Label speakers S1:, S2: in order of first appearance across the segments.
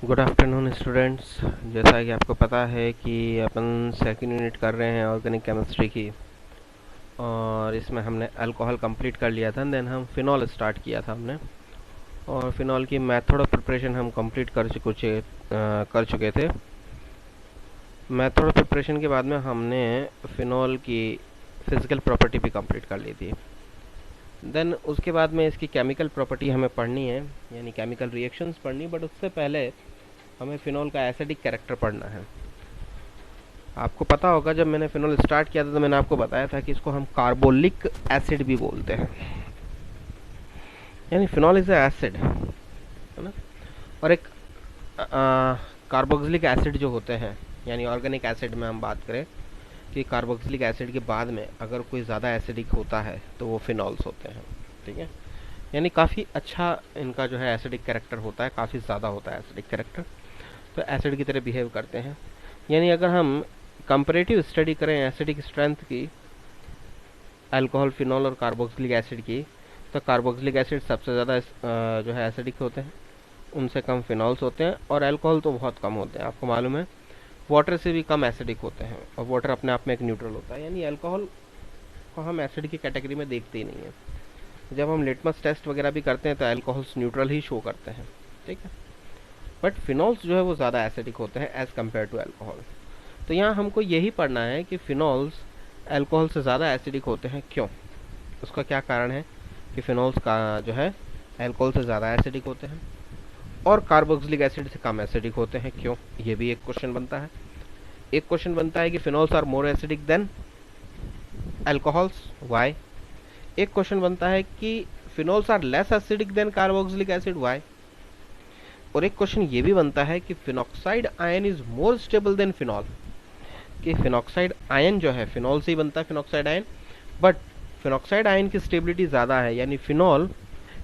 S1: Good afternoon students. जैसा कि आपको पता है कि अपन सेकंड यूनिट कर रहे हैं ऑर्गेनिक केमिस्ट्री की, और इसमें हमने अल्कोहल कंप्लीट कर लिया था। देन हम फिनॉल स्टार्ट किया था हमने, और फिनॉल की मेथड ऑफ प्रिपरेशन हम कंप्लीट कर चुके थे। मेथड ऑफ प्रिपरेशन के बाद में हमने फिनॉल की फिजिकल प्रॉपर्टी भी कंप्लीट कर ली थी। देन उसके बाद में इसकी केमिकल प्रॉपर्टी हमें पढ़नी है, यानी केमिकल रिएक्शंस पढ़नी, बट उससे पहले हमें फिनॉल का एसिडिक कैरेक्टर पढ़ना है। आपको पता होगा जब मैंने फिनॉल स्टार्ट किया था तो मैंने आपको बताया था कि इसको हम कार्बोलिक एसिड भी बोलते हैं, यानी फिनॉल इज एसिड, है ना। और एक कार्बोक्सिलिक एसिड जो होते हैं, यानी ऑर्गेनिक एसिड में हम बात करें कि कार्बोक्सिलिक एसिड के बाद में अगर कोई ज़्यादा एसिडिक होता है तो वो फिनॉल्स होते हैं। ठीक है, यानी काफ़ी अच्छा इनका जो है एसिडिक कैरेक्टर होता है, काफ़ी ज़्यादा होता है एसिडिक कैरेक्टर, तो एसिड की तरह बिहेव करते हैं। यानी अगर हम कंपैरेटिव स्टडी करें एसिडिक स्ट्रेंथ की अल्कोहल, फिनॉल और कार्बोक्सिलिक एसिड की, तो कार्बोक्सिलिक एसिड सबसे ज़्यादा जो है एसिडिक होते हैं, उनसे कम फिनॉल्स होते हैं, और अल्कोहल तो बहुत कम होते हैं। आपको मालूम है वाटर से भी कम एसिडिक होते हैं, और वाटर अपने आप में एक न्यूट्रल होता है, यानी अल्कोहल को हम एसिड की कैटेगरी में देखते ही नहीं है। जब हम लिटमस टेस्ट वगैरह भी करते हैं तो अल्कोहल्स न्यूट्रल ही शो करते हैं। ठीक है, बट फिनॉल्स जो है वो ज़्यादा एसिडिक होते हैं एज़ कम्पेयर टू अल्कोहल। तो यहाँ हमको यही पढ़ना है कि फिनॉल्स अल्कोहल से ज़्यादा एसिडिक होते हैं, क्यों, उसका क्या कारण है कि फिनॉल्स का जो है अल्कोहल से ज़्यादा एसिडिक होते हैं और कार्बोक्सिलिक एसिड से कम एसिडिक होते हैं, क्यों, ये भी एक क्वेश्चन बनता है। एक क्वेश्चन बनता है कि phenols are more acidic than alcohols, why. एक क्वेश्चन बनता है कि phenols are less acidic than carboxylic acid, why. और एक क्वेश्चन ये भी बनता है कि phenoxide ion is more stable than phenol, कि फिनॉक्साइड आयन जो है फिनॉल से ही बनता है phenoxide ion, but phenoxide ion की स्टेबिलिटी ज़्यादा है, यानी phenol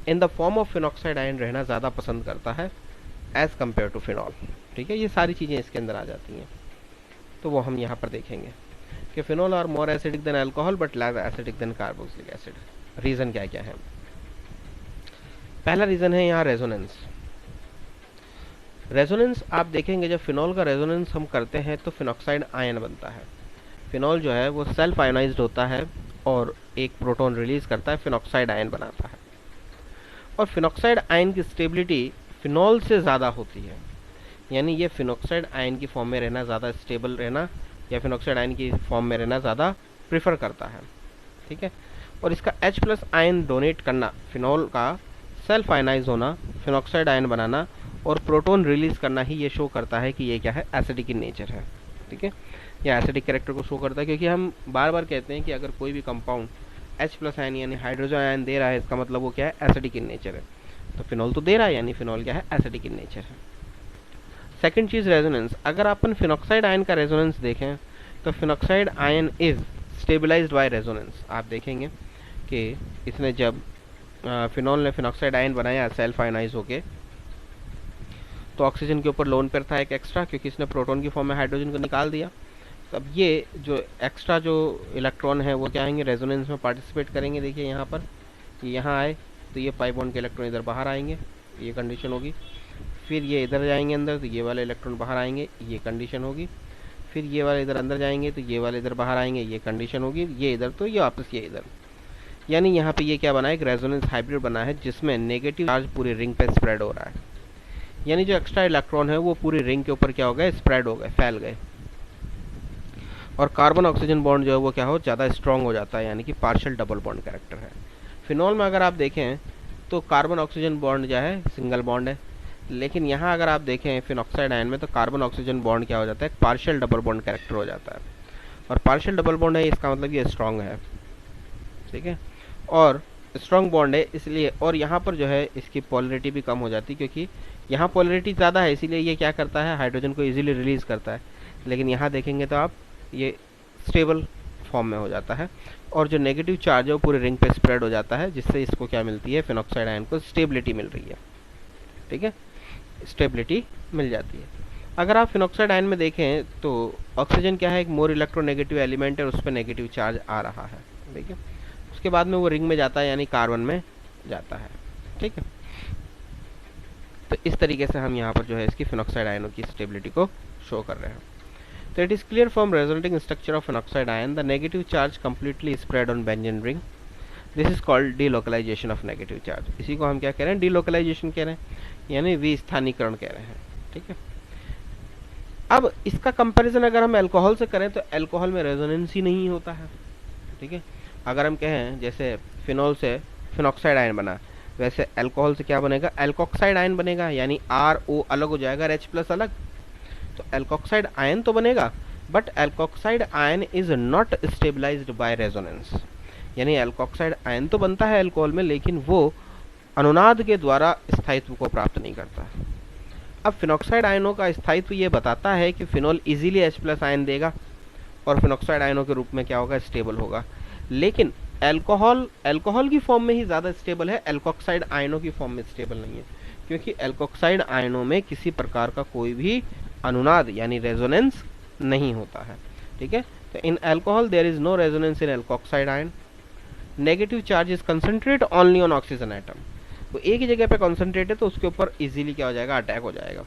S1: in the form of phenoxide ion रहना ज़्यादा पसंद करता है एज कम्पेयर टू फिनॉल। ठीक है, ये सारी चीज़ें इसके अंदर आ जाती हैं, तो वो हम यहाँ पर देखेंगे कि phenol are more acidic than alcohol but less acidic than carboxylic acid. Reason क्या क्या है? पहला रीज़न है यहाँ रेजोनेंस। रेजोनेंस आप देखेंगे जब फिनॉल का रेजोनेंस हम करते हैं तो फिनॉक्साइड आयन बनता है। फिनॉल जो है वो सेल्फ आयोनाइज्ड होता है और एक प्रोटॉन रिलीज करता है, फिनॉक्साइड आयन बनाता है। और फिनॉक्साइड आयन की स्टेबिलिटी फिनॉल से ज़्यादा होती है, यानी ये फिनॉक्साइड आयन की फॉर्म में रहना ज़्यादा स्टेबल रहना, या फिनॉक्साइड आयन की फॉर्म में रहना ज़्यादा प्रेफर करता है। ठीक है, और इसका H+ आयन डोनेट करना, फिनॉल का सेल्फ आयनाइज होना, फिनॉक्साइड आयन बनाना और प्रोटॉन रिलीज करना ही ये शो करता है कि ये क्या है, एसिडिक इन नेचर है। ठीक है, या एसिडिक कैरेक्टर को शो करता है, क्योंकि हम बार बार कहते हैं कि अगर कोई भी कंपाउंड H+ आयन यानी हाइड्रोजन आयन दे रहा है, इसका मतलब वो क्या है, एसिडिक इन नेचर है। तो फिनॉल तो दे रहा है, यानी फिनॉल क्या है, एसिडिक इन नेचर है। सेकेंड चीज़ रेजोनेंस। अगर अपन फिनॉक्साइड आयन का रेजोनेंस देखें तो phenoxide ion is stabilised by resonance. आप देखेंगे कि इसने जब फिनॉल ने फिनॉक्साइड आयन बनाया सेल्फ आयनाइज होके, तो ऑक्सीजन के ऊपर लोन पेयर था एक एक्स्ट्रा, क्योंकि इसने प्रोटॉन की फॉर्म में हाइड्रोजन को निकाल दिया। तब ये जो एक्स्ट्रा जो इलेक्ट्रॉन है वो क्या आएंगे, रेजोनेंस में पार्टिसिपेट करेंगे। देखिए यहाँ पर यहाँ आए तो ये पाई बॉन्ड के इलेक्ट्रॉन इधर बाहर आएंगे, ये कंडीशन होगी। फिर ये इधर जाएंगे अंदर तो ये वाले इलेक्ट्रॉन बाहर आएंगे, ये कंडीशन होगी। फिर ये वाले इधर अंदर जाएंगे तो ये वाले इधर बाहर आएंगे, ये कंडीशन होगी। ये इधर तो ये वापस ये इधर, यानी यहाँ पे ये क्या बना है, एक रेजोनेंस हाइब्रिड बना है जिसमें नेगेटिव चार्ज पूरी रिंग पे स्प्रेड हो रहा है, यानी जो एक्स्ट्रा इलेक्ट्रॉन है वो पूरी रिंग के ऊपर क्या हो गए, स्प्रेड हो गए, फैल गए। और कार्बन ऑक्सीजन बॉन्ड जो है वो क्या हो, ज़्यादा स्ट्रॉन्ग हो जाता है, यानी कि पार्शियल डबल बॉन्ड कैरेक्टर है। फिनॉल में अगर आप देखें तो कार्बन ऑक्सीजन बॉन्ड जो है सिंगल बॉन्ड है, लेकिन यहाँ अगर आप देखें फिनॉक्साइड आयन में तो कार्बन ऑक्सीजन बॉन्ड क्या हो जाता है, पार्शियल डबल बॉन्ड कैरेक्टर हो जाता है। और पार्शियल डबल बॉन्ड है, इसका मतलब ये स्ट्रॉन्ग है। ठीक है, और स्ट्रॉन्ग बॉन्ड है इसलिए, और यहाँ पर जो है इसकी पोलरिटी भी कम हो जाती है, क्योंकि यहाँ पोलरिटी ज़्यादा है, इसीलिए ये क्या करता है, हाइड्रोजन को इजीली रिलीज़ करता है। लेकिन यहाँ देखेंगे तो आप ये स्टेबल फॉर्म में हो जाता है, और जो नेगेटिव चार्ज है वो पूरे रिंग पे स्प्रेड हो जाता है, जिससे इसको क्या मिलती है, फिनॉक्साइड आयन को स्टेबिलिटी मिल रही है। ठीक है, स्टेबिलिटी मिल जाती है। अगर आप फिनॉक्साइड आयन में देखें तो ऑक्सीजन क्या है, एक मोर इलेक्ट्रोनेगेटिव एलिमेंट है, उस पर नेगेटिव चार्ज आ रहा है। देखिए उसके बाद में वो रिंग में जाता है, यानी कार्बन में जाता है। ठीक है, तो इस तरीके से हम यहाँ पर जो है इसकी फिनॉक्साइड आयनों की स्टेबिलिटी को शो कर रहे हैं। तो it is clear from resonating structure of phenoxide ion the negative charge completely spread on benzene ring. This is called delocalisation of negative charge. इसी को हम क्या कह रहे हैं, डीलोकलाइजेशन कह रहे हैं, यानी विस्थानीकरण कह रहे हैं। ठीक है, अब इसका कंपैरिजन अगर हम अल्कोहल से करें तो अल्कोहल में रेजोनेंस ही नहीं होता है। ठीक है, अगर हम कहें जैसे फिनॉल से फिनॉक्साइड आयन बना, वैसे अल्कोहल से क्या बनेगा, एल्कोक्साइड आयन बनेगा, यानी RO अलग हो जाएगा, H+ अलग। तो एल्कोक्साइड आयन तो बनेगा, but alkoxide ion is not stabilised by resonance. यानी एल्कोक्साइड आयन तो बनता है अल्कोहल में, लेकिन वो अनुनाद के द्वारा स्थायित्व को प्राप्त नहीं करता। अब फिनॉक्साइड आयनों का स्थायित्व ये बताता है कि फिनॉल इजीली H+ आयन देगा और फिनॉक्साइड आयनों के रूप में क्या होगा, स्टेबल होगा। लेकिन अल्कोहल की फॉर्म में ही ज़्यादा स्टेबल है, एल्कोक्साइड आयनों की फॉर्म में स्टेबल नहीं है, क्योंकि एल्कोक्साइड आयनों में किसी प्रकार का कोई भी अनुनाद यानी रेजोनेंस नहीं होता है। ठीक है, तो in alcohol there is no resonance in alkoxide ion. Negative charge is concentrate only on oxygen atom. वो एक ही जगह पे कॉन्सेंट्रेट है तो उसके ऊपर इजीली क्या हो जाएगा, अटैक हो जाएगा।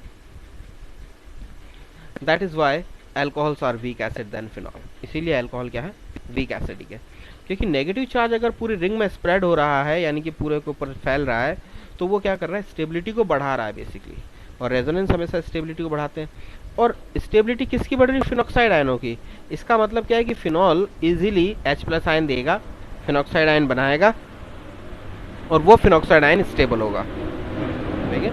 S1: That is why alcohols are weak acid than phenol. इसीलिए अल्कोहल क्या है, वीक एसिडिक है, क्योंकि नेगेटिव चार्ज अगर पूरी रिंग में स्प्रेड हो रहा है, यानी कि पूरे के ऊपर फैल रहा है, तो वो क्या कर रहा है, स्टेबिलिटी को बढ़ा रहा है बेसिकली। और रेजोनेंस हमेशा स्टेबिलिटी को बढ़ाते हैं। और स्टेबिलिटी किसकी बढ़ रही है, फिनॉक्साइड आयनों की। इसका मतलब क्या है कि फिनॉल इजीली H+ आयन देगा, फिनॉक्साइड आयन बनाएगा, और वो फिनॉक्साइड आयन स्टेबल होगा। ठीक है,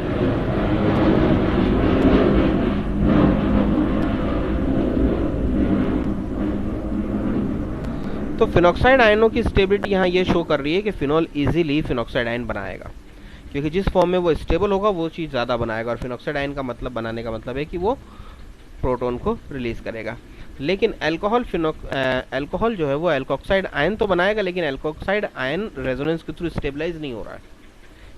S1: तो फिनॉक्साइड आयनों की स्टेबिलिटी यहाँ ये शो कर रही है कि फिनॉल इजीली फिनॉक्साइड आयन बनाएगा, क्योंकि जिस फॉर्म में वो स्टेबल होगा वो चीज़ ज़्यादा बनाएगा। और फिनॉक्साइड आयन का मतलब बनाने का मतलब है कि वो प्रोटॉन को रिलीज करेगा। लेकिन अल्कोहल जो है वो एल्कोक्साइड आयन तो बनाएगा, लेकिन एल्कोक्साइड आयन रेजोनेंस के थ्रू स्टेबलाइज नहीं हो रहा है,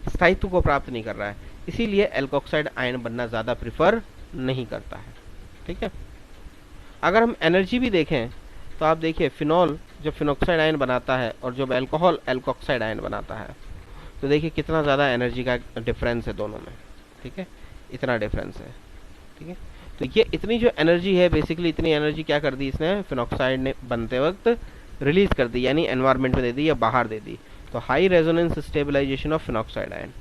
S1: स्थायित्व को प्राप्त नहीं कर रहा है, इसीलिए एल्कोक्साइड आयन बनना ज़्यादा प्रिफर नहीं करता है। ठीक है, अगर हम एनर्जी भी देखें तो आप देखिए, फिनॉल जब फिनॉक्साइड आयन बनाता है और जब अल्कोहल एल्कोक्साइड आयन बनाता है, तो देखिए कितना ज़्यादा एनर्जी का डिफरेंस है दोनों में। ठीक है, इतना डिफरेंस है। ठीक है, तो ये इतनी जो एनर्जी है, बेसिकली इतनी एनर्जी क्या कर दी इसने, फिनॉक्साइड ने बनते वक्त रिलीज कर दी, यानी एनवायरनमेंट में दे दी या बाहर दे दी। तो high resonance stabilisation of phenoxide ion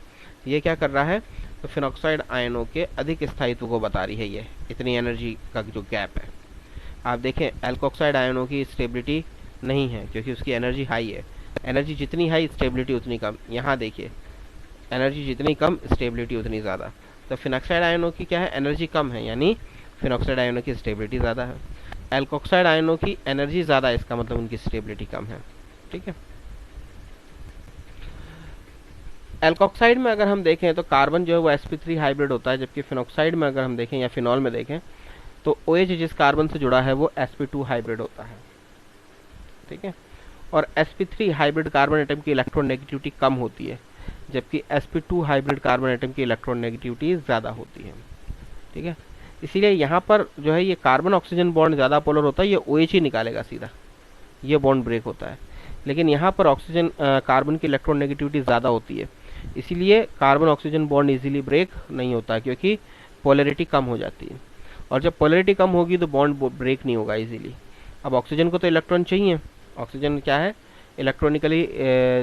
S1: ये क्या कर रहा है, तो फिनॉक्साइड आयनों के अधिक स्थायित्व को बता रही है। ये इतनी एनर्जी का जो गैप है, आप देखें एल्कोक्साइड आयनों की स्टेबिलिटी नहीं है, क्योंकि उसकी एनर्जी हाई है। एनर्जी जितनी हाई, स्टेबिलिटी उतनी कम। यहाँ देखिए, एनर्जी जितनी कम, स्टेबिलिटी उतनी ज़्यादा। तो फिनॉक्साइड आयनों की क्या है, एनर्जी कम है, यानी फिनॉक्साइड आयनों की स्टेबिलिटी ज़्यादा है। एल्कोक्साइड आयनों की एनर्जी ज़्यादा है, इसका मतलब उनकी स्टेबिलिटी कम है। ठीक है, एल्कोक्साइड में अगर हम देखें तो कार्बन जो है वो sp3 हाइब्रिड होता है, जबकि फिनॉक्साइड में अगर हम देखें या फिनॉल में देखें तो OH जिस कार्बन से जुड़ा है वो sp2 हाइब्रिड होता है। ठीक है, और sp3 हाइब्रिड कार्बन एटम की इलेक्ट्रॉन नेगेटिविटी कम होती है, जबकि sp2 हाइब्रिड कार्बन एटम की इलेक्ट्रॉन नेगेटिविटी ज़्यादा होती है। ठीक है, इसीलिए यहाँ पर जो है ये कार्बन ऑक्सीजन बॉन्ड ज़्यादा पोलर होता है, ये OH ही निकालेगा सीधा, ये बॉन्ड ब्रेक होता है। लेकिन यहाँ पर ऑक्सीजन कार्बन की इलेक्ट्रॉन नेगेटिविटी ज़्यादा होती है, इसीलिए carbon oxygen bond easily break नहीं होता, क्योंकि पोलैरिटी कम हो जाती है। और जब पोलैरिटी कम होगी तो बॉन्ड ब्रेक नहीं होगा इजीली। अब ऑक्सीजन को तो इलेक्ट्रॉन चाहिए, ऑक्सीजन क्या है, इलेक्ट्रॉनिकली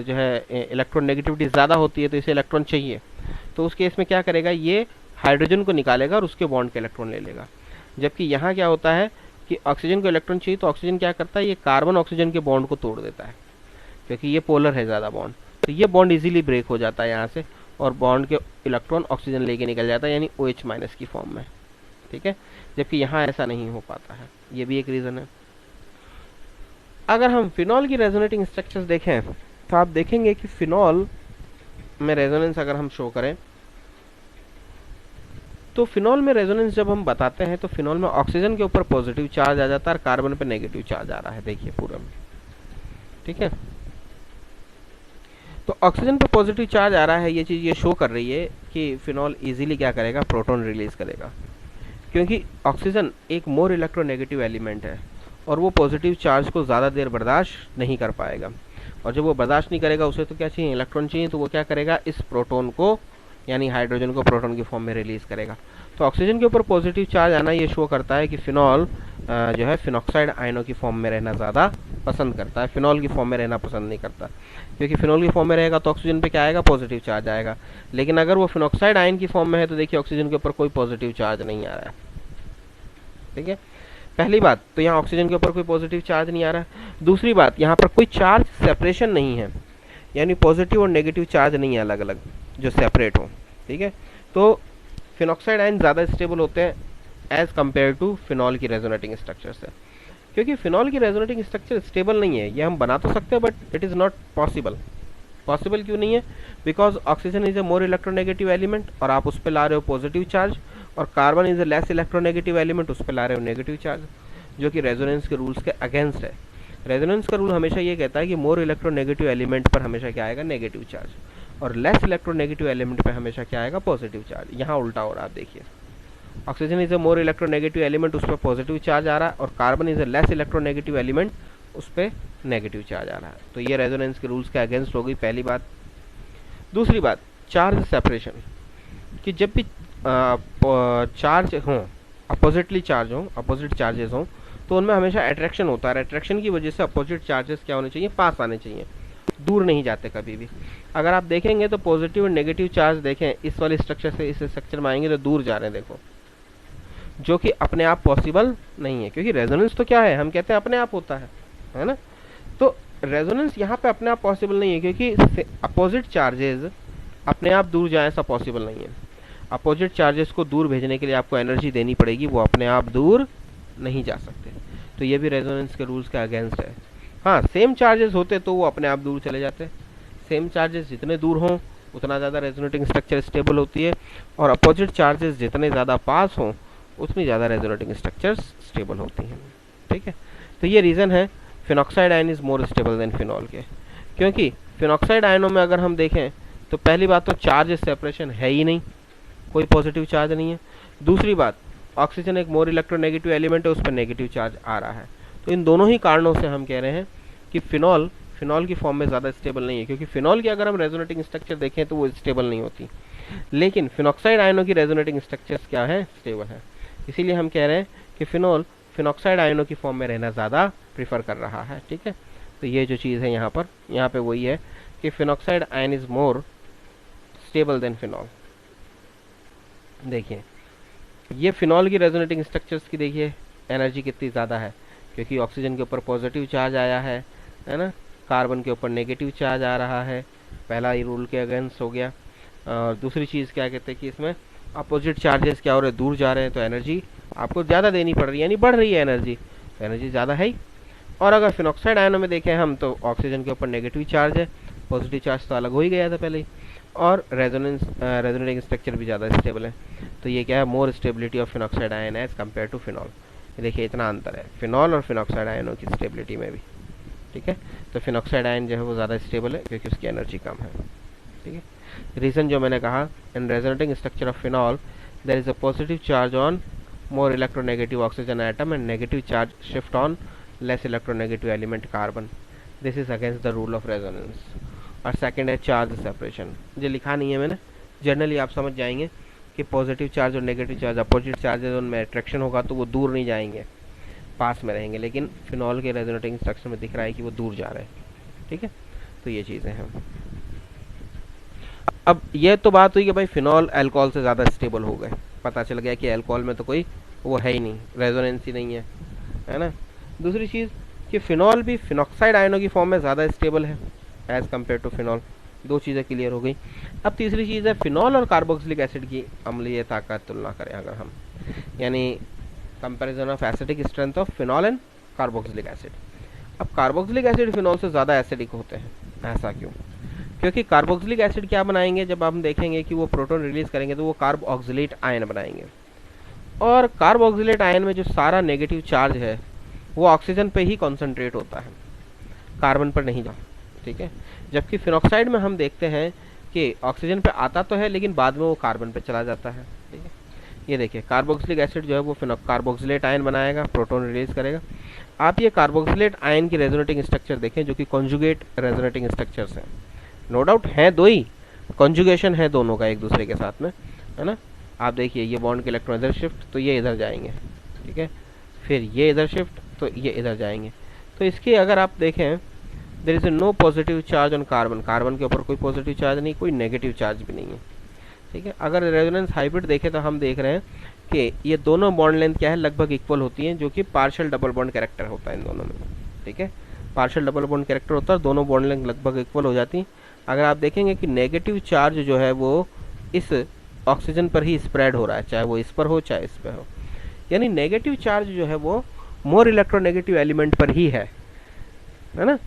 S1: जो है इलेक्ट्रॉन नेगेटिविटी ज़्यादा होती है, तो इसे इलेक्ट्रॉन चाहिए। तो उस केस में क्या करेगा, ये हाइड्रोजन को निकालेगा और उसके बॉन्ड के इलेक्ट्रॉन ले लेगा। जबकि यहाँ क्या होता है कि ऑक्सीजन को इलेक्ट्रॉन चाहिए, तो ऑक्सीजन क्या करता है, ये कार्बन ऑक्सीजन के बॉन्ड को तोड़ देता है, क्योंकि ये पोलर है ज़्यादा बॉन्ड, तो ये बॉन्ड इजीली ब्रेक हो जाता है यहाँ से, और बॉन्ड के इलेक्ट्रॉन ऑक्सीजन लेके निकल जाता है, यानी OH- की फॉर्म में। ठीक है, जबकि यहाँ ऐसा नहीं हो पाता है, ये भी एक रीज़न है। अगर हम फिनॉल की रेजोनेटिंग स्ट्रक्चर्स देखें तो आप देखेंगे कि फिनॉल में रेजोनेंस अगर हम शो करें तो फिनॉल में रेजोनेंस जब हम बताते हैं तो फिनॉल में ऑक्सीजन के ऊपर पॉजिटिव चार्ज आ जाता है और कार्बन पे नेगेटिव चार्ज आ रहा है, देखिए पूरा में। ठीक है, तो ऑक्सीजन पे पॉजिटिव चार्ज आ रहा है, ये चीज़ ये शो कर रही है कि फिनॉल इजीली क्या करेगा, प्रोटॉन रिलीज करेगा, क्योंकि ऑक्सीजन एक मोर इलेक्ट्रोनेगेटिव एलिमेंट है और वो पॉजिटिव चार्ज को ज़्यादा देर बर्दाश्त नहीं कर पाएगा। और जब वो बर्दाश्त नहीं करेगा, उसे तो क्या चाहिए, इलेक्ट्रॉन चाहिए, तो वो क्या करेगा, इस प्रोटॉन को यानी हाइड्रोजन को प्रोटॉन की फॉर्म में रिलीज करेगा। तो ऑक्सीजन के ऊपर पॉजिटिव चार्ज आना ये शो करता है कि फिनॉल जो है फिनॉक्साइड आयनों की फॉर्म में रहना ज़्यादा पसंद करता है, फिनॉल की फॉर्म में रहना पसंद नहीं करता। क्योंकि फिनॉल की फॉर्म में रहेगा तो ऑक्सीजन पे क्या आएगा, पॉजिटिव चार्ज आएगा। लेकिन अगर वो फिनॉक्साइड आयन की फॉर्म में है तो देखिए ऑक्सीजन के ऊपर कोई पॉजिटिव चार्ज नहीं आ रहा है। ठीक है, पहली बात तो यहाँ ऑक्सीजन के ऊपर कोई पॉजिटिव चार्ज नहीं आ रहा है। दूसरी बात, यहाँ पर कोई चार्ज सेपरेशन नहीं है, यानी पॉजिटिव और नेगेटिव चार्ज नहीं है अलग अलग जो सेपरेट हो। ठीक है, तो फिनॉक्साइड आयन ज़्यादा स्टेबल होते हैं एज कम्पेयर टू फिनॉल की रेजोनेटिंग स्ट्रक्चर से। क्योंकि फिनॉल की रेजोनेटिंग स्ट्रक्चर स्टेबल नहीं है, ये हम बना तो सकते हैं but it is not possible. Possible क्यों नहीं है? Because oxygen is a more electronegative element और आप उस पर ला रहे हो पॉजिटिव चार्ज, और carbon is a less electronegative element, उस पर ला रहे हो नेगेटिव चार्ज, जो कि रेजोनेंस के रूल्स के अगेंस्ट है। रेजोनेंस का रूल हमेशा ये कहता है कि मोर इलेक्ट्रोनेगेटिव एलिमेंट पर हमेशा क्या आएगा, नेगेटिव चार्ज, और लेस इलेक्ट्रोनेगेटिव एलिमेंट पे हमेशा क्या आएगा, पॉजिटिव चार्ज। यहाँ उल्टा हो रहा है, आप देखिए oxygen is a more electronegative element, उस पर पॉजिटिव चार्ज आ रहा है, और carbon is a less electronegative element, उस पर नेगेटिव चार्ज आ रहा है। तो ये रेजोनेंस के रूल्स के अगेंस्ट हो गई पहली बात। दूसरी बात, चार्ज सेपरेशन, कि जब भी चार्ज हों, अपोजिटली चार्ज हों, अपोजिट चार्जेस हों, तो उनमें हमेशा अट्रैक्शन होता है। अट्रैक्शन की वजह से अपोजिट चार्जेस क्या होने चाहिए, पास आने चाहिए, दूर नहीं जाते कभी भी। अगर आप देखेंगे तो पॉजिटिव और नेगेटिव चार्ज देखें इस वाले स्ट्रक्चर से इस स्ट्रक्चर में आएंगे तो दूर जा रहे हैं, देखो, जो कि अपने आप पॉसिबल नहीं है। क्योंकि रेजोनेंस तो क्या है, हम कहते हैं अपने आप होता है ना। तो रेजोनेंस यहाँ पे अपने आप पॉसिबल नहीं है, क्योंकि अपोजिट चार्जेस अपने आप दूर जाए ऐसा पॉसिबल नहीं है। अपोजिट चार्जेस को दूर भेजने के लिए आपको एनर्जी देनी पड़ेगी, वो अपने आप दूर नहीं जा सकते। तो ये भी रेजोनेंस के रूल्स के अगेंस्ट है। हाँ, सेम चार्जेस होते तो वो अपने आप दूर चले जाते। सेम चार्जेस जितने दूर हों उतना ज़्यादा रेजोनेटिंग स्ट्रक्चर स्टेबल होती है, और अपोजिट चार्जेस जितने ज़्यादा पास हों उतनी ज़्यादा रेजोनेटिंग स्ट्रक्चर्स स्टेबल होती हैं। ठीक है, तो ये रीज़न है phenoxide ion is more stable than phenol के। क्योंकि फिनॉक्साइड आयनों में अगर हम देखें तो पहली बात तो चार्ज सेपरेशन है ही नहीं, कोई पॉजिटिव चार्ज नहीं है। दूसरी बात, ऑक्सीजन एक मोर इलेक्ट्रोनेगेटिव एलिमेंट है, उस पर नेगेटिव चार्ज आ रहा है। तो इन दोनों ही कारणों से हम कह रहे हैं कि फिनॉल की फॉर्म में ज़्यादा स्टेबल नहीं है। क्योंकि फिनॉल की अगर हम रेजोनेटिंग स्ट्रक्चर देखें तो वो स्टेबल नहीं होती, लेकिन फिनॉक्साइड आयनों की रेजोनेटिंग स्ट्रक्चर्स क्या है, स्टेबल है। इसीलिए हम कह रहे हैं कि फिनॉक्साइड आयनों की फॉर्म में रहना ज़्यादा प्रीफर कर रहा है। ठीक है, तो ये जो चीज़ है यहाँ पे वही है कि phenoxide ion is more stable than phenol. देखिए ये फिनॉल की रेजोनेटिंग स्ट्रक्चर्स की देखिए एनर्जी कितनी ज़्यादा है, क्योंकि ऑक्सीजन के ऊपर पॉजिटिव चार्ज आया है ना, कार्बन के ऊपर नेगेटिव चार्ज आ रहा है, पहला ही रूल के अगेंस्ट हो गया। और दूसरी चीज़ क्या कहते हैं कि इसमें अपोजिट चार्जेस क्या हो रहे हैं, दूर जा रहे हैं, तो एनर्जी आपको ज़्यादा देनी पड़ रही है, यानी बढ़ रही है एनर्जी, तो एनर्जी ज़्यादा है ही। और अगर फिनॉक्साइड आयनों में देखें हम तो ऑक्सीजन के ऊपर नेगेटिव चार्ज है, पॉजिटिव चार्ज तो अलग हो ही गया था पहले ही, और रेजोनेटिंग स्ट्रक्चर भी ज़्यादा स्टेबल है। तो ये क्या है, more stability of phenoxide ion as compared to phenol. देखिए इतना अंतर है फिनॉल और फिनॉक्साइड आयनों की स्टेबिलिटी में भी। ठीक है, तो फिनॉक्साइड आयन जो है वो ज़्यादा स्टेबल है क्योंकि उसकी एनर्जी कम है। ठीक है, रीज़न जो मैंने कहा, in resonating structure of phenol there is a positive charge on more electronegative oxygen atom and negative charge shift on less electronegative element carbon. This is against the rule of resonance. और second है charge separation, जो लिखा नहीं है मैंने, generally आप समझ जाएंगे कि पॉजिटिव चार्ज और नेगेटिव चार्ज, अपोजिट चार्जेस, उनमें अट्रैक्शन होगा तो वो दूर नहीं जाएंगे, पास में रहेंगे। लेकिन फिनॉल के रेजोनेटिंग स्ट्रक्चर में दिख रहा है कि वो दूर जा रहे हैं। ठीक है, तो ये चीज़ें हैं। अब ये तो बात हुई कि भाई फिनॉल अल्कोहल से ज़्यादा स्टेबल हो गए, पता चल गया कि अल्कोहल में तो कोई वो है ही नहीं, रेजोनेंस ही नहीं है ना। दूसरी चीज़ कि फिनॉल भी फिनॉक्साइड आयनों की फॉर्म में ज़्यादा स्टेबल है एज कम्पेयर टू फिनॉल। दो चीज़ें क्लियर हो गई। अब तीसरी चीज़ है फिनॉल और कार्बोक्सिलिक एसिड की अम्लीयता का तुलना करें अगर हम, यानी comparison of acidic strength of phenol and carboxylic acid. अब कार्बोक्सिलिक एसिड फिनॉल से ज़्यादा एसिडिक होते हैं, ऐसा क्यों? क्योंकि कार्बोक्सिलिक एसिड क्या बनाएंगे, जब हम देखेंगे कि वो प्रोटॉन रिलीज करेंगे तो वो कार्ब ऑक्सिलेट आयन बनाएंगे, और कार्ब ऑक्सिलेट आयन में जो सारा नेगेटिव चार्ज है वो ऑक्सीजन पे ही कॉन्सेंट्रेट होता है, कार्बन पर नहीं जाता। ठीक है, जबकि फिनॉक्साइड में हम देखते हैं कि ऑक्सीजन पे आता तो है लेकिन बाद में वो कार्बन पे चला जाता है। ठीक है, ये देखिए कार्बोक्सिलिक एसिड जो है वो कार्बोक्सिलेट आयन बनाएगा, प्रोटॉन रिलीज करेगा। आप ये कार्बोक्सिलेट आयन की रेजोनेटिंग स्ट्रक्चर देखें जो कि कॉन्जुगेट रेजोनेटिंग स्ट्रक्चर्स हैं, नो डाउट हैं दो ही, कॉन्जुगेशन है दोनों का एक दूसरे के साथ में, है ना। आप देखिए ये बॉन्ड के इलेक्ट्रॉन इधर शिफ्ट तो ये इधर जाएंगे, ठीक है, फिर ये इधर शिफ्ट तो ये इधर जाएंगे। तो इसकी अगर आप देखें, there is no positive charge on carbon, carbon के ऊपर कोई पॉजिटिव चार्ज नहीं, कोई नेगेटिव चार्ज भी नहीं है, ठीक है। अगर रेजोनेंस हाइब्रिड देखें तो हम देख रहे हैं कि ये दोनों बॉन्ड लेंथ क्या है, लगभग इक्वल होती हैं, जो कि पार्शियल डबल बॉन्ड कैरेक्टर होता है इन दोनों में, ठीक है। पार्शियल डबल बॉन्ड कैरेक्टर होता है, दोनों बॉन्ड लेंथ लगभग इक्वल हो जाती हैं। अगर आप देखेंगे कि नेगेटिव चार्ज जो है वो इस ऑक्सीजन पर ही स्प्रेड हो रहा है, चाहे वो इस पर हो चाहे इस पर हो, यानी नेगेटिव चार्ज जो है वो मोर इलेक्ट्रोनेगेटिव एलिमेंट पर ही है ना।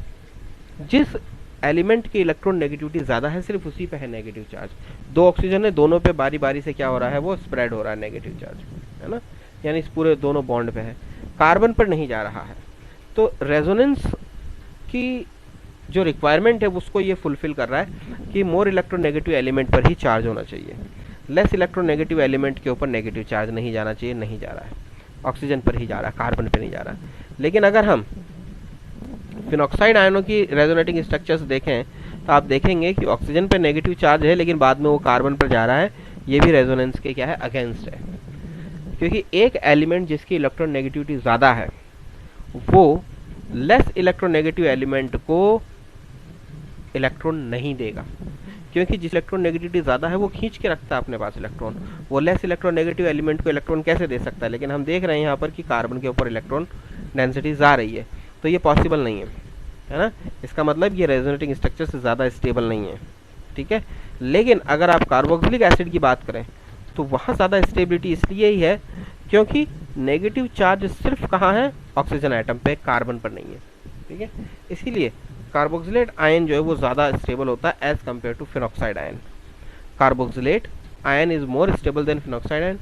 S1: जिस एलिमेंट की इलेक्ट्रॉन नेगेटिविटी ज़्यादा है सिर्फ उसी पे है नेगेटिव चार्ज। दो ऑक्सीजन है, दोनों पे बारी बारी से क्या हो रहा है, वो स्प्रेड हो रहा है नेगेटिव चार्ज, है ना, यानी इस पूरे दोनों बॉन्ड पे है, कार्बन पर नहीं जा रहा है। तो रेजोनेंस की जो रिक्वायरमेंट है उसको ये फुलफिल कर रहा है कि मोर इलेक्ट्रोनेगेटिव एलिमेंट पर ही चार्ज होना चाहिए, लेस इलेक्ट्रोनेगेटिव एलिमेंट के ऊपर नेगेटिव चार्ज नहीं जाना चाहिए, नहीं जा रहा है, ऑक्सीजन पर ही जा रहा है, कार्बन पर नहीं जा रहा है। लेकिन अगर हम फिनॉक्साइड आयनों की रेजोनेटिंग स्ट्रक्चर्स देखें तो आप देखेंगे कि ऑक्सीजन पे नेगेटिव चार्ज है लेकिन बाद में वो कार्बन पर जा रहा है, ये भी रेजोनेंस के क्या है, अगेंस्ट है। क्योंकि एक एलिमेंट जिसकी इलेक्ट्रॉन नेगेटिविटी ज़्यादा है वो लेस इलेक्ट्रोनेगेटिव एलिमेंट को इलेक्ट्रॉन नहीं देगा, क्योंकि जिस इलेक्ट्रॉन नेगेटिविटी ज़्यादा है वो खींच के रखता है अपने पास इलेक्ट्रॉन, वो लेस इलेक्ट्रोनेगेटिव एलिमेंट को इलेक्ट्रॉन कैसे दे सकता है। लेकिन हम देख रहे हैं यहाँ पर कि कार्बन के ऊपर इलेक्ट्रॉन डेंसिटी जा रही है, तो ये पॉसिबल नहीं है ना। इसका मतलब ये रेजोनेटिंग स्ट्रक्चर से ज़्यादा स्टेबल नहीं है, ठीक है। लेकिन अगर आप कार्बोक्सिलिक एसिड की बात करें तो वहाँ ज़्यादा स्टेबिलिटी इसलिए ही है क्योंकि नेगेटिव चार्ज सिर्फ कहाँ है, ऑक्सीजन एटम पे, कार्बन पर नहीं है, ठीक है। इसीलिए कार्बोक्सिलेट आयन जो है वो ज़्यादा स्टेबल होता है as compared to phenoxide ion. Carboxylate ion is more stable than phenoxide ion,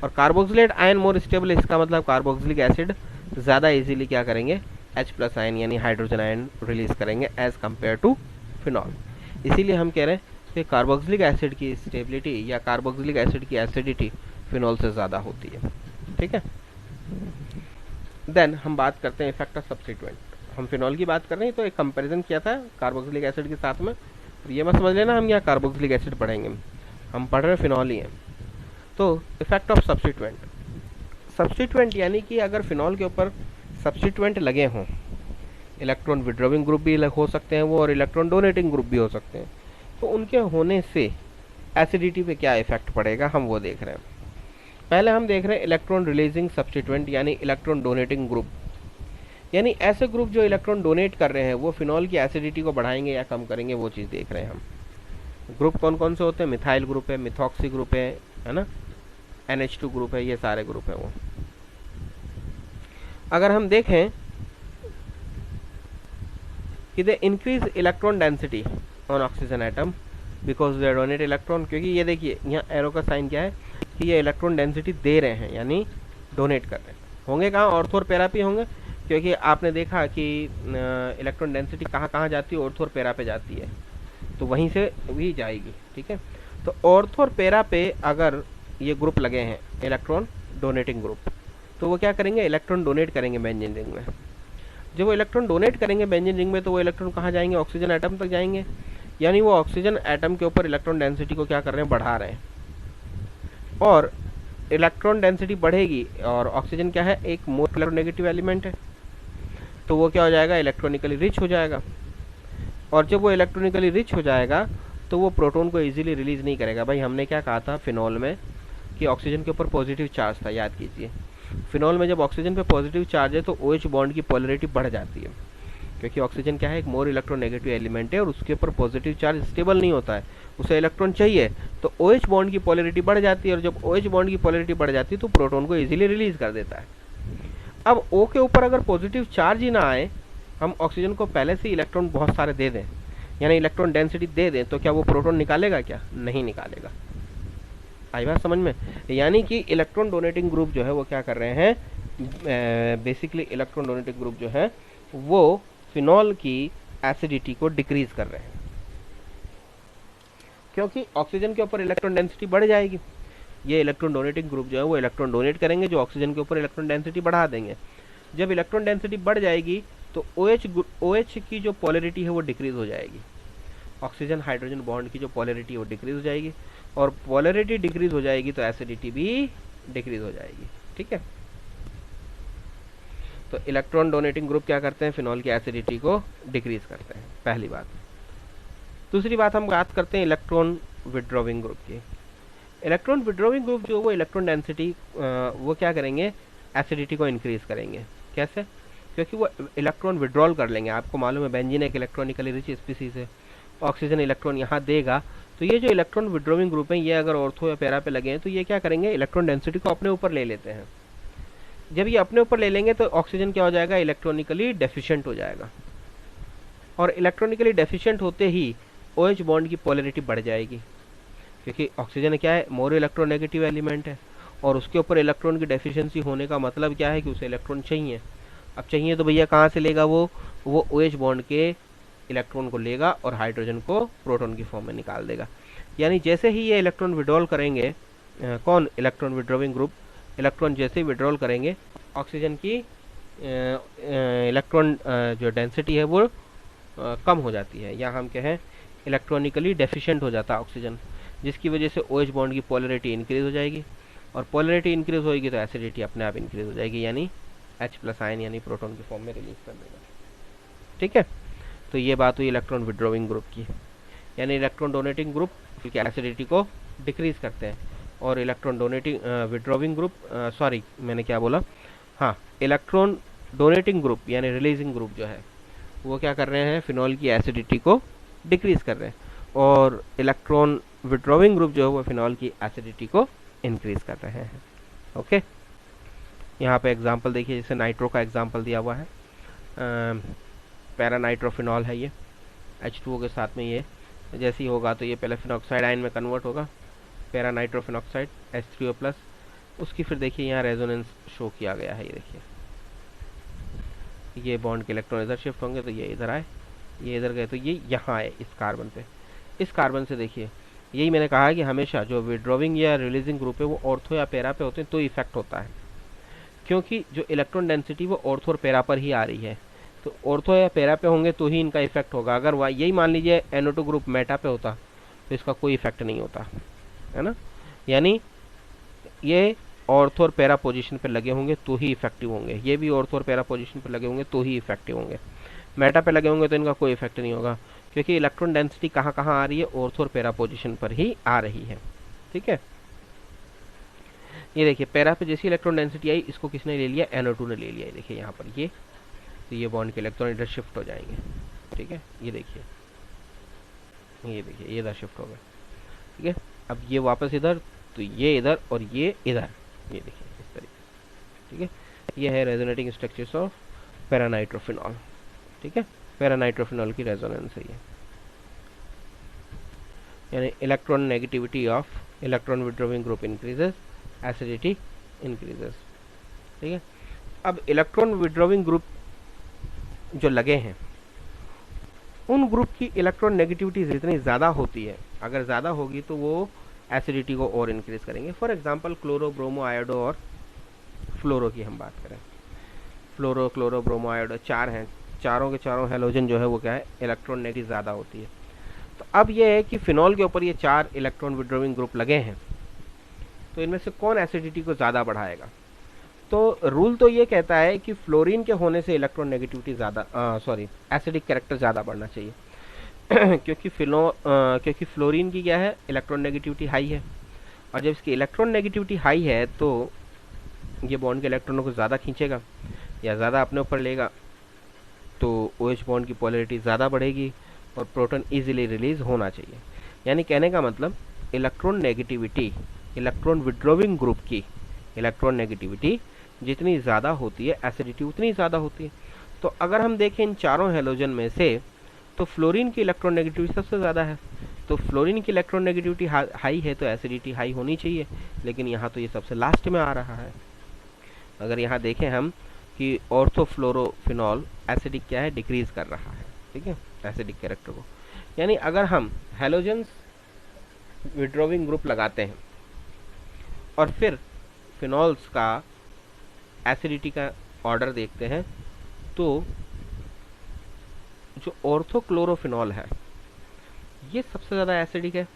S1: और कार्बोक्सिलेट आयन मोर स्टेबल है, इसका मतलब कार्बोक्सिलिक एसिड ज़्यादा इजीली क्या करेंगे, H+ आयन यानी हाइड्रोजन आयन रिलीज करेंगे एज कम्पेयर टू फिनॉल। इसीलिए हम कह रहे हैं कि कार्बोक्सिलिक एसिड की स्टेबिलिटी या कार्बोक्सिलिक एसिड की एसिडिटी फिनॉल से ज़्यादा होती है, ठीक है। देन हम बात करते हैं इफेक्ट ऑफ सब्स्टिट्यूएंट। हम फिनॉल की बात कर रहे हैं तो एक कंपैरिजन किया था कार्बोक्सिलिक एसिड के साथ में, तो ये मत समझ लेना हम यहाँ कार्बोक्सिलिक एसिड पढ़ेंगे, हम पढ़ रहे हैं फिनॉल ही है। तो इफेक्ट ऑफ सब्स्टिट्यूएंट, सब्स्टिट्यूएंट यानी कि अगर फिनॉल के ऊपर सब्स्टिट्यूएंट लगे हों, इलेक्ट्रॉन विड्रॉविंग ग्रुप भी हो सकते हैं वो, और इलेक्ट्रॉन डोनेटिंग ग्रुप भी हो सकते हैं, तो उनके होने से एसिडिटी पे क्या इफेक्ट पड़ेगा हम वो देख रहे हैं। पहले हम देख रहे हैं इलेक्ट्रॉन रिलीजिंग सब्स्टिट्यूएंट यानी इलेक्ट्रॉन डोनेटिंग ग्रुप, यानी ऐसे ग्रुप जो इलेक्ट्रॉन डोनेट कर रहे हैं वो फिनॉल की एसिडिटी को बढ़ाएंगे या कम करेंगे, वो चीज़ देख रहे हैं हम। ग्रुप कौन कौन से होते हैं, मिथाइल ग्रुप है, मिथॉक्सी ग्रुप है ना, NH2 ग्रुप है, ये सारे ग्रुप हैं वो। अगर हम देखें कि they increase electron density on oxygen atom because they donate electron, क्योंकि ये देखिए यहाँ एरो का साइन क्या है कि ये इलेक्ट्रॉन डेंसिटी दे रहे हैं यानी डोनेट कर रहे हैं। होंगे कहाँ, ऑर्थो और पैरा पे होंगे, क्योंकि आपने देखा कि इलेक्ट्रॉन डेंसिटी कहाँ कहाँ जाती है, ऑर्थो और पैरा पे जाती है, तो वहीं से भी जाएगी, ठीक है। तो ऑर्थो और पैरा पे अगर ये ग्रुप लगे हैं इलेक्ट्रॉन डोनेटिंग ग्रुप, तो वो क्या करेंगे, इलेक्ट्रॉन डोनेट करेंगे बेंजीन रिंग में। जब वो इलेक्ट्रॉन डोनेट करेंगे बेंजीन रिंग में तो वो इलेक्ट्रॉन कहाँ जाएंगे, ऑक्सीजन एटम तक जाएंगे, यानी वो ऑक्सीजन एटम के ऊपर इलेक्ट्रॉन डेंसिटी को क्या कर रहे हैं, बढ़ा रहे हैं। और इलेक्ट्रॉन डेंसिटी बढ़ेगी और ऑक्सीजन क्या है, एक मोर इलेक्ट्रोनेगेटिव एलिमेंट है, तो वो क्या हो जाएगा, इलेक्ट्रॉनिकली रिच हो जाएगा। और जब वो इलेक्ट्रॉनिकली रिच हो जाएगा तो वो प्रोटॉन को इजीली रिलीज नहीं करेगा। भाई हमने क्या कहा था फिनॉल में कि ऑक्सीजन के ऊपर पॉजिटिव चार्ज था, याद कीजिए। फिनॉल में जब ऑक्सीजन पे पॉजिटिव चार्ज है तो OH बॉन्ड की पोलरिटी बढ़ जाती है, क्योंकि ऑक्सीजन क्या है, एक मोर इलेक्ट्रोनेगेटिव एलिमेंट है और उसके ऊपर पॉजिटिव चार्ज स्टेबल नहीं होता है, उसे इलेक्ट्रॉन चाहिए, तो OH बॉन्ड की पोलरिटी बढ़ जाती है, और जब OH बॉन्ड की पोलरिटी बढ़ जाती है तो प्रोटॉन को इजीली रिलीज कर देता है। अब O के ऊपर अगर पॉजिटिव चार्ज ही ना आए, हम ऑक्सीजन को पहले से इलेक्ट्रॉन बहुत सारे दे दें, यानी इलेक्ट्रॉन डेंसिटी दे दें, तो क्या वो प्रोटॉन निकालेगा, क्या नहीं निकालेगा। आई बात समझ में, यानी कि इलेक्ट्रॉन डोनेटिंग ग्रुप जो है वो क्या कर रहे हैं, बेसिकली इलेक्ट्रॉन डोनेटिंग ग्रुप जो है वो फिनॉल की एसिडिटी को डिक्रीज कर रहे हैं, क्योंकि ऑक्सीजन के ऊपर इलेक्ट्रॉन डेंसिटी बढ़ जाएगी। ये इलेक्ट्रॉन डोनेटिंग ग्रुप जो है वो इलेक्ट्रॉन डोनेट करेंगे जो ऑक्सीजन के ऊपर इलेक्ट्रॉन डेंसिटी बढ़ा देंगे। जब इलेक्ट्रॉन डेंसिटी बढ़ जाएगी तो OH की जो पोलरिटी है वो डिक्रीज हो जाएगी, ऑक्सीजन हाइड्रोजन बॉन्ड की जो पोलैरिटी वो डिक्रीज हो जाएगी, और पोलैरिटी डिक्रीज हो जाएगी तो एसिडिटी भी डिक्रीज हो जाएगी। ठीक है, तो इलेक्ट्रॉन डोनेटिंग ग्रुप क्या करते हैं, फिनॉल की एसिडिटी को डिक्रीज करते हैं, पहली बात। दूसरी बात हम बात करते हैं इलेक्ट्रॉन विड्रॉविंग ग्रुप की। इलेक्ट्रॉन विड्रॉविंग ग्रुप जो वो इलेक्ट्रॉन डेंसिटी वो क्या करेंगे, एसिडिटी को इंक्रीज करेंगे। कैसे, क्योंकि वो इलेक्ट्रॉन विड्रॉल कर लेंगे। आपको मालूम है बेंजीन एक इलेक्ट्रॉनिकली रिच स्पीसीज है, ऑक्सीजन इलेक्ट्रॉन यहाँ देगा, तो ये जो इलेक्ट्रॉन विड्रॉविंग ग्रुप है ये अगर ऑर्थो या पैरा पे लगे हैं तो ये क्या करेंगे, इलेक्ट्रॉन डेंसिटी को अपने ऊपर ले लेते हैं। जब ये अपने ऊपर ले लेंगे तो ऑक्सीजन क्या हो जाएगा, इलेक्ट्रॉनिकली डेफिशिएंट हो जाएगा, और इलेक्ट्रॉनिकली डेफिशिएंट होते ही OH बॉन्ड की पोलैरिटी बढ़ जाएगी, क्योंकि ऑक्सीजन क्या है, मोर इलेक्ट्रोनेगेटिव एलिमेंट है, और उसके ऊपर इलेक्ट्रॉन की डेफिशिएंसी होने का मतलब क्या है कि उसे इलेक्ट्रॉन चाहिए। अब चाहिए तो भैया कहाँ से लेगा, वो OH बॉन्ड के इलेक्ट्रॉन को लेगा और हाइड्रोजन को प्रोटॉन की फॉर्म में निकाल देगा। यानी जैसे ही ये इलेक्ट्रॉन विड्रॉल करेंगे, कौन, इलेक्ट्रॉन विड्रॉविंग ग्रुप, इलेक्ट्रॉन जैसे ही विड्रॉल करेंगे ऑक्सीजन की इलेक्ट्रॉन जो डेंसिटी है वो कम हो जाती है, या हम कहें इलेक्ट्रॉनिकली डेफिशिएंट हो जाता है ऑक्सीजन, जिसकी वजह से OH बॉन्ड की पोलैरिटी इंक्रीज हो जाएगी, और पोलैरिटी इंक्रीज होगी तो एसिडिटी अपने आप इंक्रीज हो जाएगी, यानी H+ आयन यानी प्रोटॉन की फॉर्म में रिलीज कर देगा। ठीक है, तो ये बात हुई इलेक्ट्रॉन विड्रॉविंग ग्रुप की, यानी इलेक्ट्रॉन डोनेटिंग ग्रुप की एसिडिटी को डिक्रीज करते हैं, और electron donating withdrawing group, sorry मैंने क्या बोला, हाँ, इलेक्ट्रॉन डोनेटिंग ग्रुप यानी रिलीजिंग ग्रुप जो है वो क्या कर रहे हैं, फिनॉल की एसिडिटी को डिक्रीज कर रहे हैं, और इलेक्ट्रॉन विड्रॉविंग ग्रुप जो है वो फिनॉल की एसिडिटी को इंक्रीज कर रहे हैं। ओके, यहाँ पे एग्जांपल देखिए, जैसे नाइट्रो का एग्जांपल दिया हुआ है, पैरानाइट्रोफिनॉल है ये, H2O के साथ में ये जैसे ही होगा तो ये पहले फिनॉक्साइड आयन में कन्वर्ट होगा, पैरानाइट्रोफिनॉक्साइड H3O+, उसकी फिर देखिए यहाँ रेजोनेंस शो किया गया है, ये देखिए ये बॉन्ड के इलेक्ट्रॉन इधर शिफ्ट होंगे तो ये इधर आए, ये इधर गए तो ये यहाँ आए इस कार्बन पे, इस कार्बन से देखिए, यही मैंने कहा है कि हमेशा जो विड्रॉविंग या रिलीजिंग ग्रुप है वो ऑर्थो या पैरा पे होते हैं तो इफेक्ट होता है, क्योंकि जो इलेक्ट्रॉन डेंसिटी वो ऑर्थो और पैरा पर ही आ रही है, तो ऑर्थो या पैरा पे होंगे तो ही इनका इफेक्ट होगा। अगर यही मान लीजिए NO2 ग्रुप मेटा पे होता तो इसका कोई इफेक्ट नहीं होता है ना, यानी ये ऑर्थो और पैरा पोजीशन पर लगे होंगे तो ही इफेक्टिव होंगे, ये भी ऑर्थो और पैरा पोजीशन पर लगे होंगे तो ही इफेक्टिव होंगे। मेटा पे लगे होंगे तो इनका कोई इफेक्ट नहीं होगा, क्योंकि इलेक्ट्रॉन डेंसिटी कहाँ कहाँ आ रही है, ऑर्थो और पैरा पोजीशन पर ही आ रही है। ठीक है, ये देखिए पैरा पे जैसी इलेक्ट्रॉन डेंसिटी आई, इसको किसने ले लिया, NO2 ने ले लिया, देखिए यहाँ पर ये, तो ये बॉन्ड के इलेक्ट्रॉन इधर शिफ्ट हो जाएंगे। ठीक है, ये देखिए ये इधर शिफ्ट हो गए। ठीक है, अब ये वापस इधर, तो ये इधर और ये इधर, ये देखिए इस तरीके। ठीक है, ये है रेजोनेटिंग स्ट्रक्चर्स ऑफ पैरानाइट्रोफिनॉल। ठीक है, पैरानाइट्रोफिनॉल की रेजोनेंस है ये, यानी electron negativity of electron withdrawing group increases, acidity increases. ठीक है, अब इलेक्ट्रॉन विड्रॉविंग ग्रुप जो लगे हैं उन ग्रुप की इलेक्ट्रॉन नेगेटिविटी जितनी ज़्यादा होती है, अगर ज़्यादा होगी तो वो एसिडिटी को और इंक्रीज करेंगे। For example chloro, bromo, iodo और फ्लोरो की हम बात करें, फ्लोरो, क्लोरो, ब्रोमो, आयोडो 4 हैं, चारों के चारों हेलोजन जो है वो क्या है, इलेक्ट्रॉन नेगेटिव ज़्यादा होती है। तो अब ये है कि फिनॉल के ऊपर ये 4 इलेक्ट्रॉन विड्रॉविंग ग्रुप लगे हैं, तो इनमें से कौन एसिडिटी को ज़्यादा बढ़ाएगा। तो रूल तो ये कहता है कि फ्लोरीन के होने से इलेक्ट्रॉन नेगेटिविटी ज़्यादा, सॉरी एसिडिक कैरेक्टर ज़्यादा बढ़ना चाहिए क्योंकि फ्लोरीन की क्या है, इलेक्ट्रॉन नेगेटिविटी हाई है, और जब इसकी इलेक्ट्रॉन नेगेटिविटी हाई है तो ये बॉन्ड के इलेक्ट्रॉनों को ज़्यादा खींचेगा या ज़्यादा अपने ऊपर लेगा, तो OH बॉन्ड की पोलैरिटी ज़्यादा बढ़ेगी और प्रोटॉन इजीली रिलीज होना चाहिए। यानी कहने का मतलब electron negativity, electron withdrawing group की इलेक्ट्रॉन नेगेटिविटी जितनी ज़्यादा होती है एसिडिटी उतनी ज़्यादा होती है। तो अगर हम देखें इन चारों हेलोजन में से तो फ्लोरीन की इलेक्ट्रॉन नेगेटिविटी सबसे ज़्यादा है, तो फ्लोरीन की इलेक्ट्रॉन नेगेटिविटी हाई है तो एसिडिटी हाई होनी चाहिए, लेकिन यहाँ तो ये सबसे लास्ट में आ रहा है। अगर यहाँ देखें हम कि ऑर्थोफ्लोरोफिनॉल एसिडिक क्या है, डिक्रीज कर रहा है। ठीक है, एसिडिक कैरेक्टर को, यानी अगर हम हेलोजन्स विड्रॉविंग ग्रुप लगाते हैं और फिर फिनॉल्स का एसिडिटी का ऑर्डर देखते हैं, तो जो ऑर्थोक्लोरोफिनॉल है ये सबसे ज़्यादा एसिडिक है।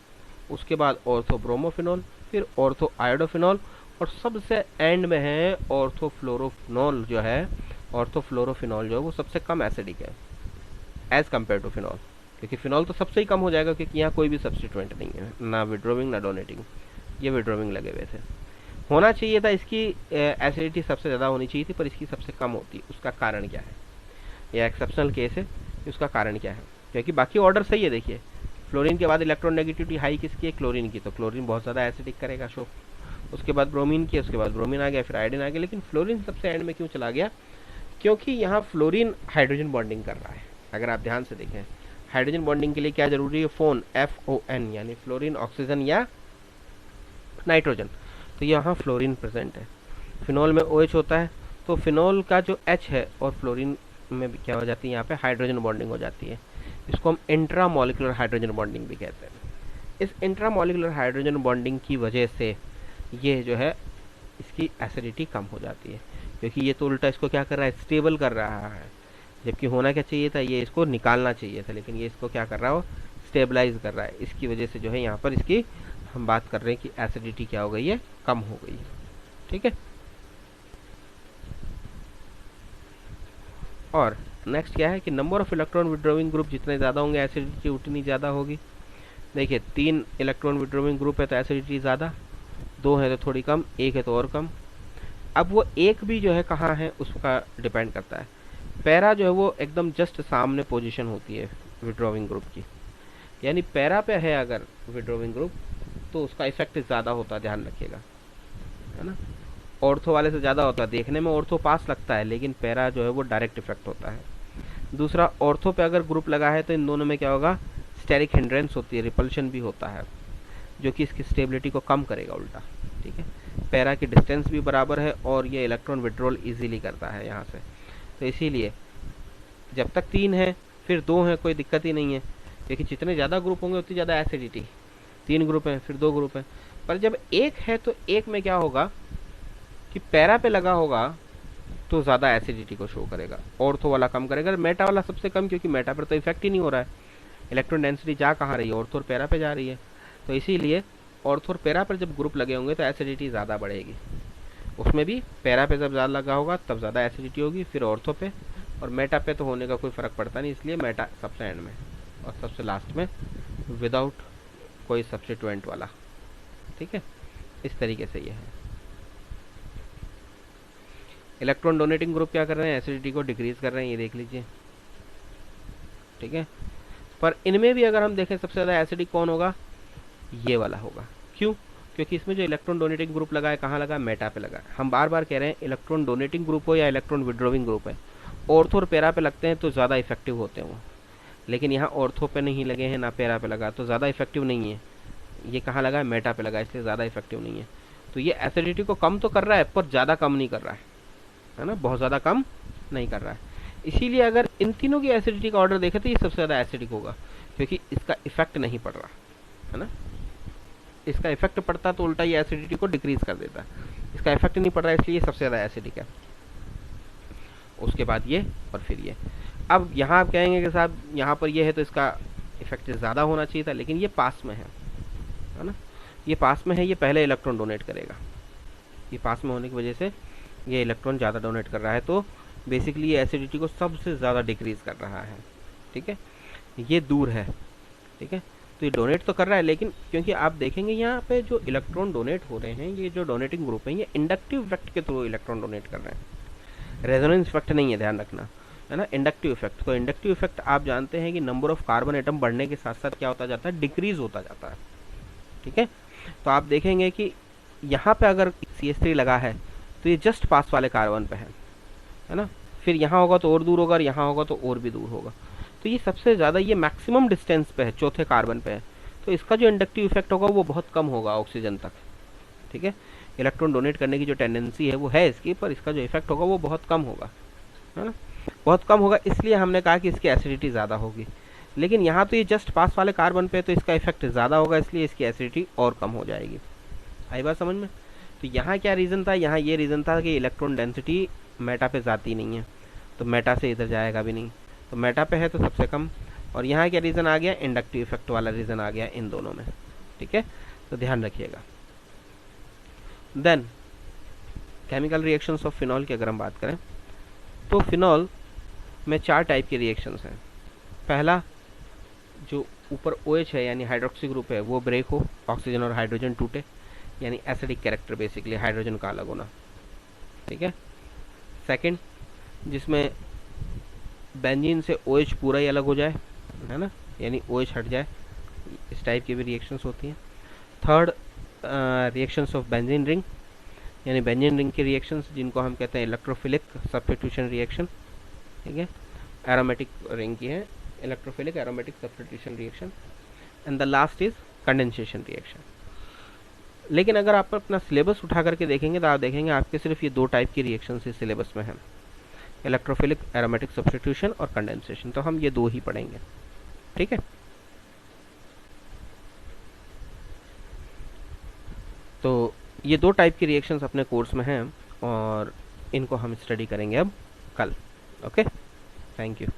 S1: उसके बाद ऑर्थोब्रोमोफिनॉल, फिर ऑर्थो आयोडोफिनॉल, और सबसे एंड में है ऑर्थोफ्लोरोफिनॉल जो है, ऑर्थोफ्लोरोफिनॉल जो है वो सबसे कम एसिडिक है एज कम्पेयर टू फिनॉल। क्योंकि फिनॉल तो सबसे ही कम हो जाएगा, क्योंकि यहाँ कोई भी सब्सटीट्यूएंट नहीं है, ना विड्रोविंग ना डोनेटिंग, ये विड्रोविंग लगे हुए थे। होना चाहिए था इसकी एसिडिटी सबसे ज़्यादा होनी चाहिए थी, पर इसकी सबसे कम होती। उसका कारण क्या है? यह एक्सेप्शनल केस है। उसका कारण क्या है? क्योंकि बाकी ऑर्डर सही है। देखिए, फ्लोरीन के बाद इलेक्ट्रोनेगेटिविटी हाई किसकी है? क्लोरीन की। तो क्लोरीन बहुत ज़्यादा एसिडिक करेगा शो। उसके बाद ब्रोमीन की, उसके बाद ब्रोमीन आ गया, फिर आयोडीन आ गया। लेकिन फ्लोरीन सबसे एंड में क्यों चला गया? क्योंकि यहाँ फ्लोरीन हाइड्रोजन बॉन्डिंग कर रहा है। अगर आप ध्यान से देखें, हाइड्रोजन बॉन्डिंग के लिए क्या जरूरी है? फोन, FON, यानी फ्लोरीन, ऑक्सीजन या नाइट्रोजन। तो यहाँ फ्लोरीन प्रेजेंट है। फिनॉल में OH होता है, तो फिनॉल का जो H है और फ्लोरीन में भी क्या हो जाती है? यहाँ पे हाइड्रोजन बॉन्डिंग हो जाती है। इसको हम इंट्रामोलिकुलर हाइड्रोजन बॉन्डिंग भी कहते हैं। इस इंट्रामोलिकुलर हाइड्रोजन बॉन्डिंग की वजह से ये जो है इसकी एसिडिटी कम हो जाती है, क्योंकि ये तो उल्टा इसको क्या कर रहा है? स्टेबल कर रहा है। जबकि होना क्या चाहिए था? ये इसको निकालना चाहिए था, लेकिन ये इसको क्या कर रहा है? स्टेबलाइज कर रहा है। इसकी वजह से जो है यहाँ पर इसकी हम बात कर रहे हैं कि एसिडिटी क्या हो गई है? कम हो गई है। ठीक है। और नेक्स्ट क्या है कि number of electron withdrawing group जितने ज़्यादा होंगे एसिडिटी उतनी ज़्यादा होगी। देखिए, 3 इलेक्ट्रॉन विड्रोविंग ग्रुप है तो एसिडिटी ज़्यादा, 2 है तो थोड़ी कम, 1 है तो और कम। अब वो एक भी जो है कहाँ है उसका डिपेंड करता है। पैरा जो है वो एकदम जस्ट सामने पोजीशन होती है विड्रोविंग ग्रुप की, यानी पैरा पे है अगर विड्रोविंग ग्रुप तो उसका इफेक्ट ज़्यादा होता है, ध्यान रखिएगा, है ना। ऑर्थो वाले से ज़्यादा होता है। देखने में ऑर्थो पास लगता है, लेकिन पैरा जो है वो डायरेक्ट इफेक्ट होता है। दूसरा, ऑर्थो पे अगर ग्रुप लगा है तो इन दोनों में क्या होगा? स्टेरिक हिंड्रेंस होती है, रिपल्शन भी होता है, जो कि इसकी स्टेबिलिटी को कम करेगा उल्टा। ठीक है। पैरा की डिस्टेंस भी बराबर है और ये इलेक्ट्रॉन विड्रॉल इजीली करता है यहाँ से। तो इसीलिए जब तक 3 है, फिर 2 है, कोई दिक्कत ही नहीं है, क्योंकि जितने ज़्यादा ग्रुप होंगे उतनी ज़्यादा एसिडिटी। 3 ग्रुप हैं, फिर 2 ग्रुप हैं। पर जब 1 है तो 1 में क्या होगा कि पैरा पे लगा होगा तो ज़्यादा एसिडिटी को शो करेगा, ऑर्थो वाला कम करेगा, मेटा वाला सबसे कम, क्योंकि मेटा पर तो इफेक्ट ही नहीं हो रहा है। इलेक्ट्रॉन डेंसिटी जा कहाँ रही है? ऑर्थो और पैरा पे जा रही है। तो इसीलिए ऑर्थो और पैरा पर जब ग्रुप लगे होंगे तो एसिडिटी ज़्यादा बढ़ेगी। उसमें भी पैरा पे जब ज़्यादा लगा होगा तब ज़्यादा एसिडिटी होगी, फिर ऑर्थो पे, और मेटा पे तो होने का कोई फ़र्क पड़ता नहीं, इसलिए मेटा सबसे एंड में और सबसे लास्ट में विदाउट कोई सब्स्टिट्यूएंट वाला। ठीक है, इस तरीके से ये है। इलेक्ट्रॉन डोनेटिंग ग्रुप क्या कर रहे हैं? एसिडिटी को डिक्रीज कर रहे हैं, ये देख लीजिए। ठीक है। पर इनमें भी अगर हम देखें सबसे ज़्यादा एसिडिक कौन होगा? ये वाला होगा। क्यों? क्योंकि इसमें जो इलेक्ट्रॉन डोनेटिंग ग्रुप लगा है कहाँ लगा? मेटा पे लगा है। हम बार बार कह रहे हैं इलेक्ट्रॉन डोनेटिंग ग्रुप हो या इलेक्ट्रॉन विड्रोविंग ग्रुप है, ऑर्थो और पैरा पे लगते हैं तो ज़्यादा इफेक्टिव होते हैं वो। लेकिन यहाँ ऑर्थो पे नहीं लगे हैं ना पैरा पे लगा, तो ज़्यादा इफेक्टिव नहीं है। ये कहाँ लगा है? मेटा पे लगा, इसलिए ज़्यादा इफेक्टिव नहीं है। तो ये एसिडिटी को कम तो कर रहा है पर ज़्यादा कम नहीं कर रहा है ना, बहुत ज़्यादा कम नहीं कर रहा है। इसीलिए अगर इन तीनों की एसिडिटी का ऑर्डर देखें तो ये सबसे ज़्यादा एसिडिक होगा, क्योंकि इसका इफेक्ट नहीं पड़ रहा है ना। इसका इफेक्ट पड़ता तो उल्टा ये एसिडिटी को डिक्रीज कर देता। इसका इफेक्ट नहीं पड़ रहा है, इसलिए ये सबसे ज़्यादा एसिडिक है। उसके बाद ये और फिर ये। अब यहाँ आप कहेंगे कि साहब यहाँ पर ये है तो इसका इफेक्ट ज़्यादा होना चाहिए था, लेकिन ये पास में है ना। ये पास में है, ये पहले इलेक्ट्रॉन डोनेट करेगा। ये पास में होने की वजह से ये इलेक्ट्रॉन ज़्यादा डोनेट कर रहा है, तो बेसिकली ये एसिडिटी को सबसे ज़्यादा डिक्रीज कर रहा है। ठीक है। ये दूर है। ठीक है। तो ये डोनेट तो कर रहा है, लेकिन क्योंकि आप देखेंगे यहाँ पे जो इलेक्ट्रॉन डोनेट हो रहे हैं, ये जो डोनेटिंग ग्रुप है, ये इंडक्टिव इफेक्ट के थ्रू इलेक्ट्रॉन डोनेट कर रहे हैं। रेजोनेंस इफेक्ट नहीं है, ध्यान रखना, है ना। Inductive effect. तो इंडक्टिव इफेक्ट आप जानते हैं कि नंबर ऑफ कार्बन एटम बढ़ने के साथ साथ क्या होता जाता है? डिक्रीज होता जाता है। ठीक है। तो आप देखेंगे कि यहाँ पे अगर CH3 लगा है तो ये जस्ट पास वाले कार्बन पे है ना। फिर यहाँ होगा तो और दूर होगा, और यहाँ होगा तो और भी दूर होगा। तो ये सबसे ज़्यादा ये मैक्सिमम डिस्टेंस पे है, चौथे कार्बन पे है। तो इसका जो इंडक्टिव इफेक्ट होगा वो बहुत कम होगा ऑक्सीजन तक। ठीक है। इलेक्ट्रॉन डोनेट करने की जो टेंडेंसी है वो है इसकी, पर इसका जो इफेक्ट होगा वो बहुत कम होगा, है ना, बहुत कम होगा। इसलिए हमने कहा कि इसकी एसिडिटी ज़्यादा होगी। लेकिन यहाँ तो ये जस्ट पास वाले कार्बन पे, तो इसका इफेक्ट ज़्यादा होगा, इसलिए इसकी एसिडिटी और कम हो जाएगी। आई बात समझ में? तो यहाँ क्या रीज़न था? यहाँ ये रीज़न था कि इलेक्ट्रॉन डेंसिटी मेटा पे जाती नहीं है, तो मेटा से इधर जाएगा भी नहीं। तो मेटा पे है तो सबसे कम, और यहाँ क्या रीज़न आ गया, इंडक्टिव इफेक्ट वाला रीज़न आ गया इन दोनों में। ठीक है, तो ध्यान रखिएगा। Then chemical reactions of phenol की अगर हम बात करें तो फिनॉल में 4 टाइप के रिएक्शंस हैं। पहला, जो ऊपर OH है यानी हाइड्रोक्सी ग्रुप है वो ब्रेक हो, ऑक्सीजन और हाइड्रोजन टूटे, यानी एसिडिक कैरेक्टर, बेसिकली हाइड्रोजन का अलग होना। ठीक है। सेकंड, जिसमें बेंजीन से OH पूरा ही अलग हो जाए, है ना, यानी OH हट जाए, इस टाइप की भी रिएक्शंस होती हैं। Third, reactions of benzene ring, यानी बेंजीन रिंग की रिएक्शंस जिनको हम कहते हैं इलेक्ट्रोफिलिक सब्स्टिट्यूशन रिएक्शन। ठीक है, एरोमेटिक रिंग की है, electrophilic aromatic substitution reaction. And the last is condensation reaction. लेकिन अगर आप अपना सिलेबस उठा करके देखेंगे तो आप देखेंगे आपके सिर्फ ये 2 टाइप की रिएक्शन इस सिलेबस में हैं, इलेक्ट्रोफिलिक एरोमेटिक सब्स्टिट्यूशन और कंडेंसेशन। तो हम ये 2 ही पढ़ेंगे। ठीक है, तो ये 2 टाइप की रिएक्शंस अपने कोर्स में हैं और इनको हम स्टडी करेंगे अब कल। Okay, thank you.